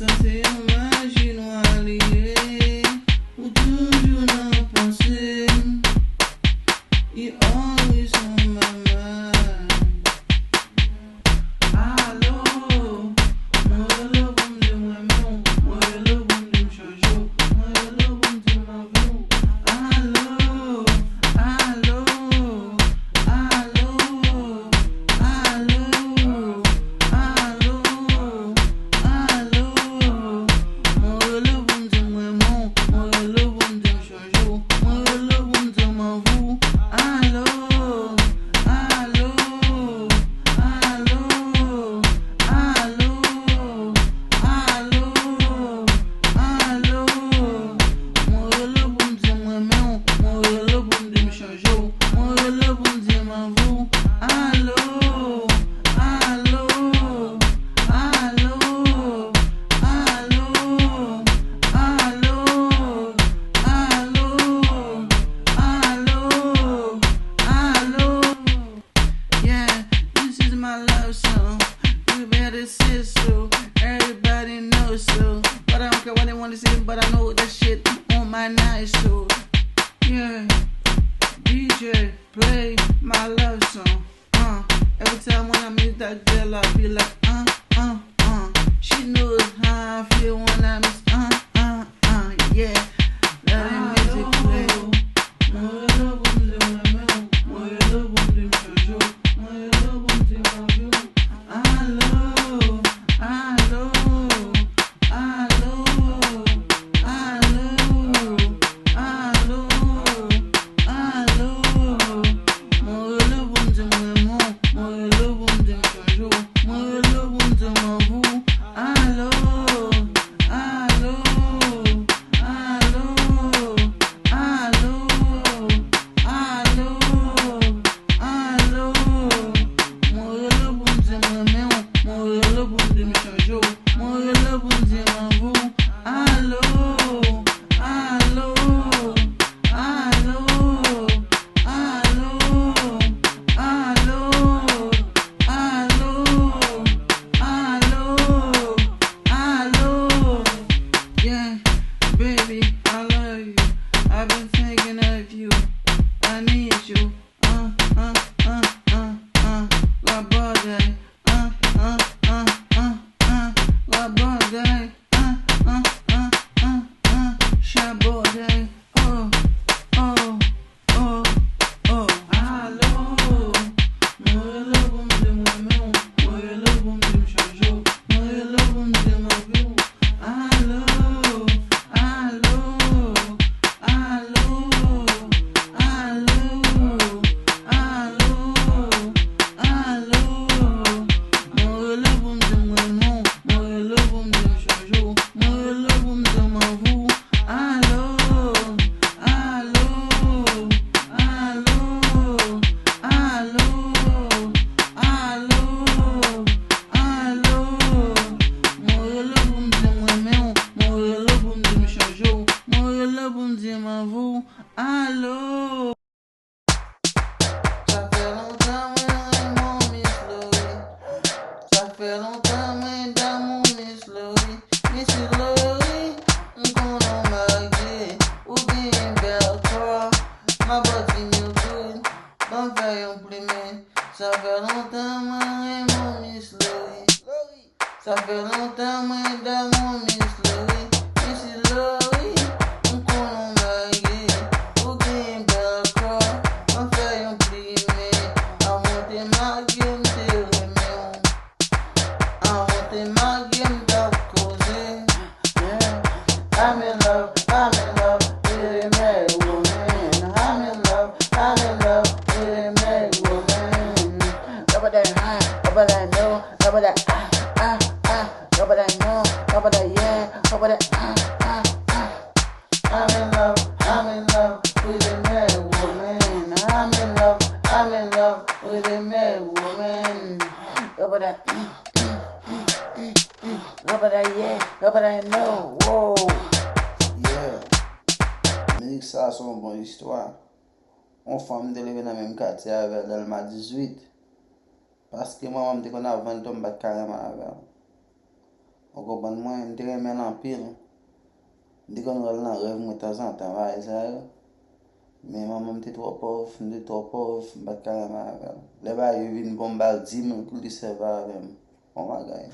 Ça c'est un magie noyé, ou toujours n'en penser. You always on my mind. Allo, moi le bon de moi-même, moi le bon de m'changer, moi le bon de ma vie. Allo, allo, allo, allo, allo, allo, moi le bon de moi-même, moi le bon de m'changer, moi le bon de ma vie. Allo, allo, allo, allo, allo, allo, moi le bon Dieu moi-même, moi le bon Dieu me change, moi le bon Dieu m'avoue. Allo, allo, allo, allo, allo, allo, allo, allo. Yeah, this is my love song. You better say so. Everybody knows so. But I don't care what they want to say, but I know that shit on my night so. Yeah, DJ, play my love song. Every time when I meet that girl, I be like, She knows how I feel when I miss, yeah. Let the music play. Moi le bon de moi-même, moi le bon de m'changer, moi le bon de ma vie. Allo, allo, allo, allo, allo, allo, moi le bon de moi-même, moi le bon de m'changer, moi le bon de ma vie. Allo, allo, allo, allo, allo, allo, moi le bon Dieu moi-même, moi le bon Dieu me change, moi le bon Dieu m'avoue. Allo, allo, allo, allo, allo, allo, allo, allo. Yeah, baby, I love you. I've been thinking of you. I need you. Raboday, Raboday, Raboday, oh, oh, oh, oh. Allo, moi le bon de moi-même, moi le bon de m'changer, moi le bon de ma vie. Allo, allo, allo, allo, allo, allo, moi le bon de moi-même, moi le bon de m'changer, moi le bon de ma vie. Allo, allo, allo, allo, allo, allo, moi le bon de moi-même, moi le bon de m'changer, moi le bon de ma vie. Allo. Ça fait longtemps, mon Miss Louis. Ça fait longtemps, dans mon Miss Louis. Miss Louis, on connaît ma vie. Ou bien belle croix, ma body new good. Bon, fait un plumé. Ça fait longtemps, mon Miss Louis. Ça fait longtemps, dans mon Miss Louis. Miss Louis, on connaît ma vie. Ou bien belle croix, bon, fait un plumé. I want the game till the meal. I want the game that goes in. Yeah. I'm in love with a married woman. I'm in love with a married woman. Nobody high, nobody know, nobody nobody know, nobody yeah, nobody I'm in love with a married woman. I'm in love with a married woman. Nobody yeah, nobody know. Whoa. Yeah. Musique ça c'est une bonne histoire. On femme de lever dans le même quartier avec elle m'a 18. Parce que moi, je me dis qu'on a 20 ans carrément avec. Ou kompon mwen, mte remen an pil. Mte kon rol nan rev mwen tazan tan va e sa yo. Men maman mte tro pov, mte tro pov, mbat kareman avel. Le ba yo vin bombardi men kou li se va avem. On va gay.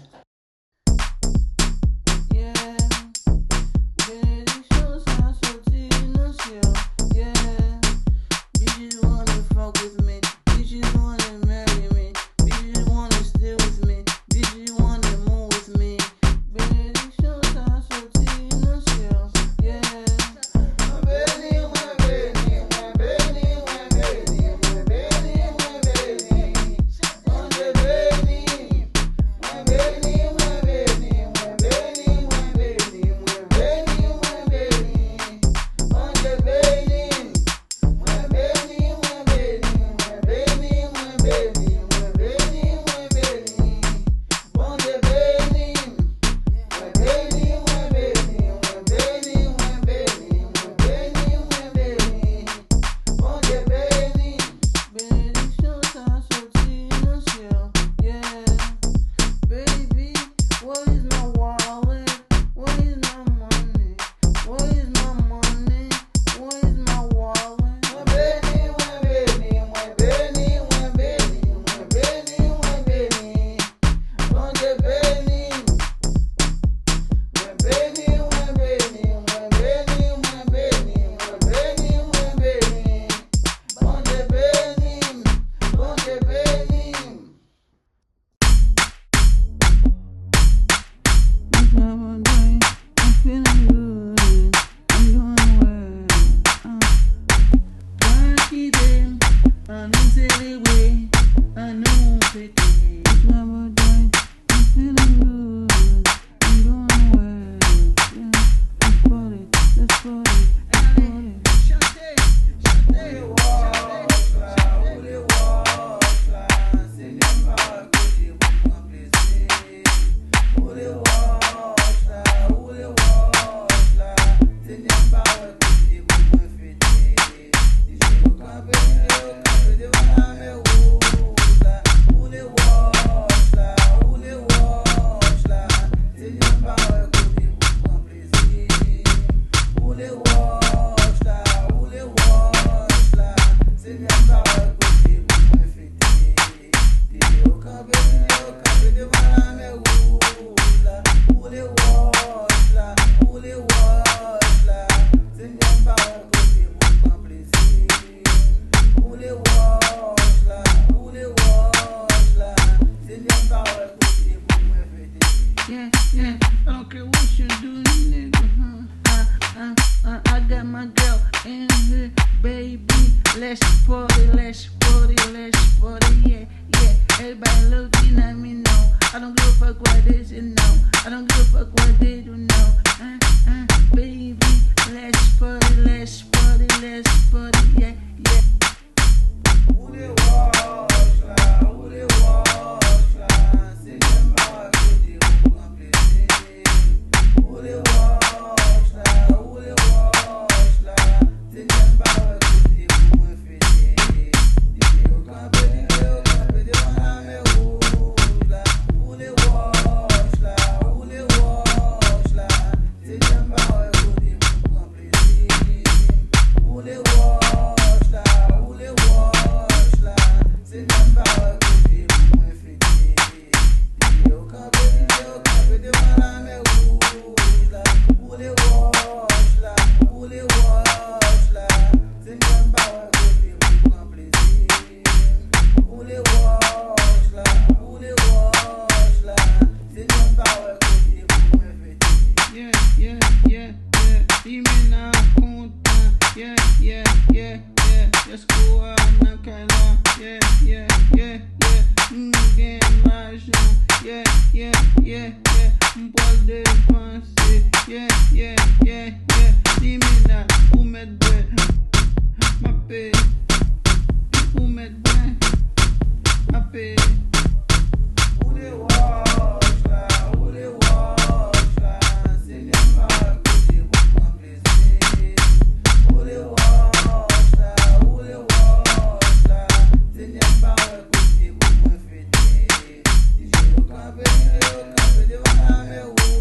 Eu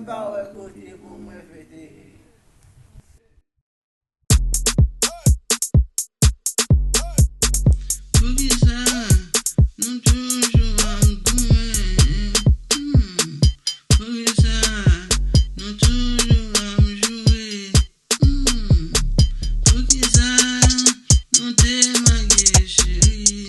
pas ouais côté pour moi fêter. Pour qui ça, nous toujours en goût. Pour qui ça, nous toujours en jouer. Pour qui ça, nous t'es magué chérie.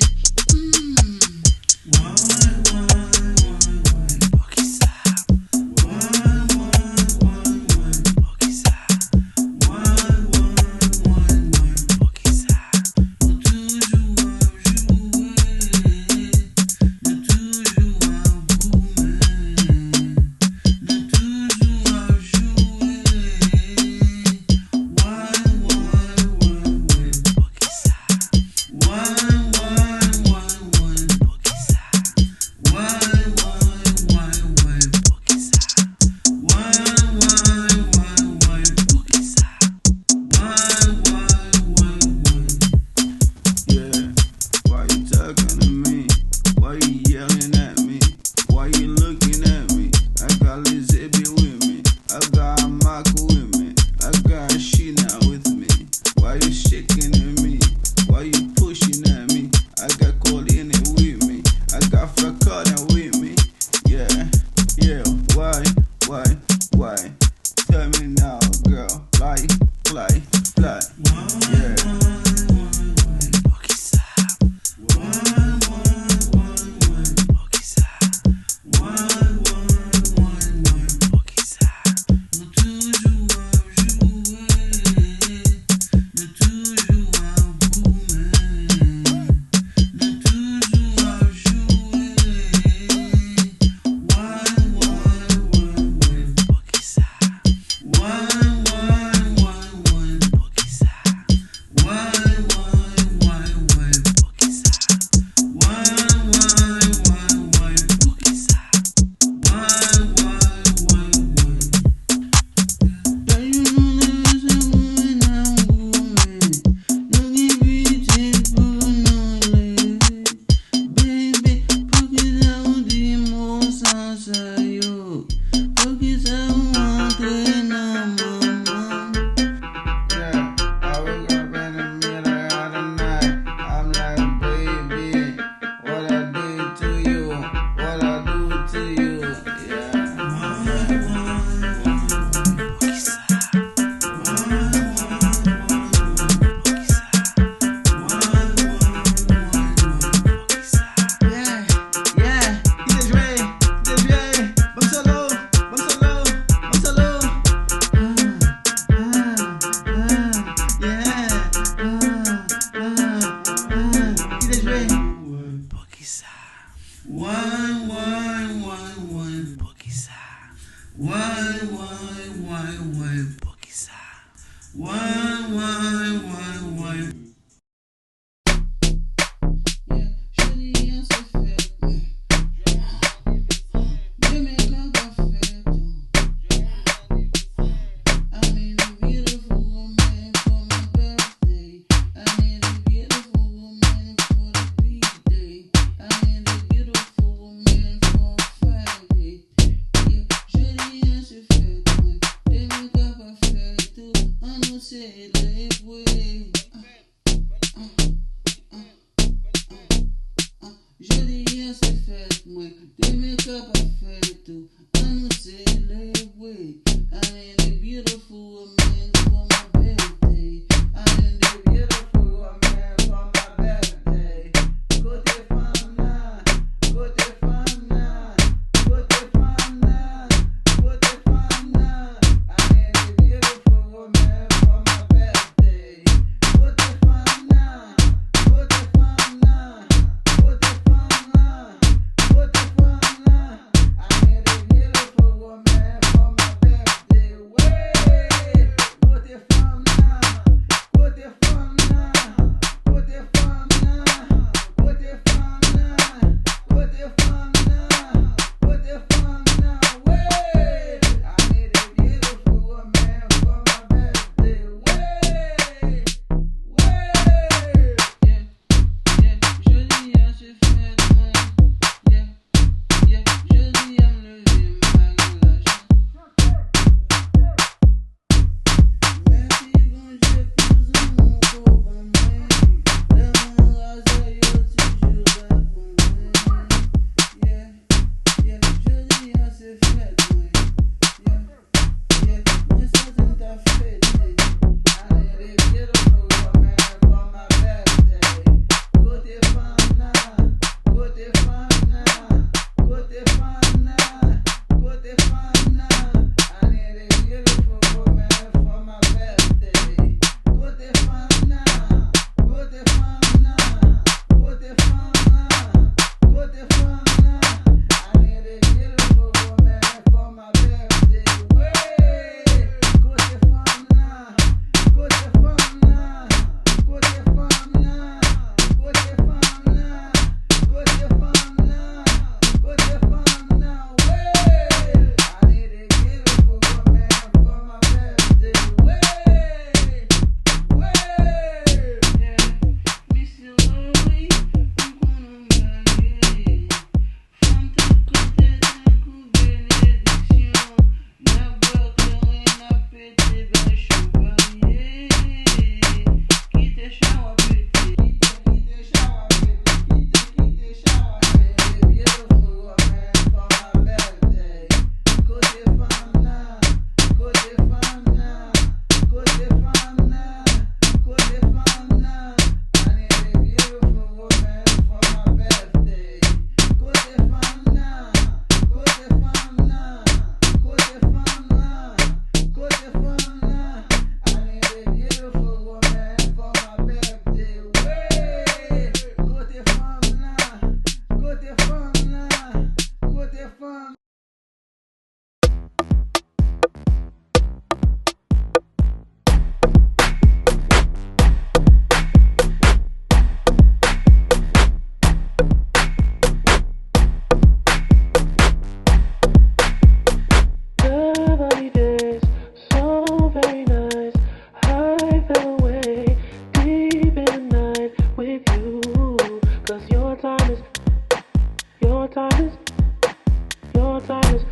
time is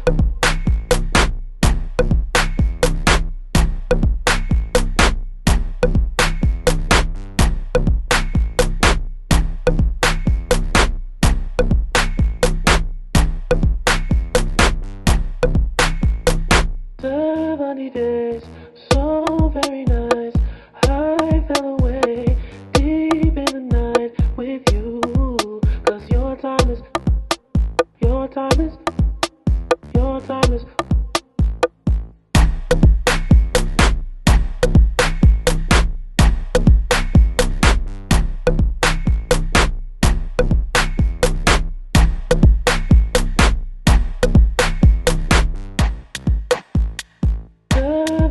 sunny days, so very nice. I fell away deep in the night with you. 'Cause your time is, your time is, your time is.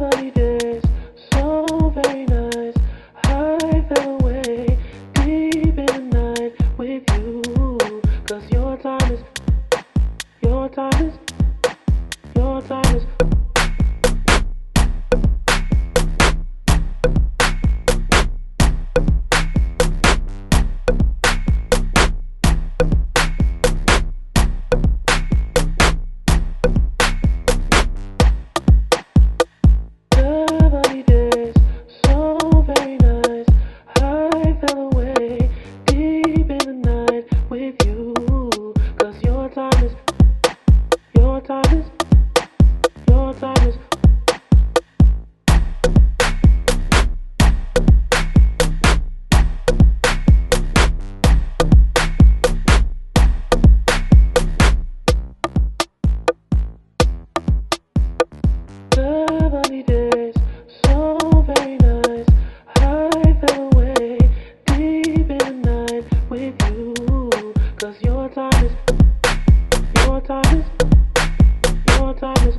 Sunny days, so very nice. I fell away deep in the night with you. 'Cause your time is, your time is, your time is. Sunny days, so very nice. I fell away deep in the night with you. 'Cause your time is, your time is, your time is. Sunny days, so very nice. I fell away deep in the night with you. 'Cause your time is, your time is, your time is.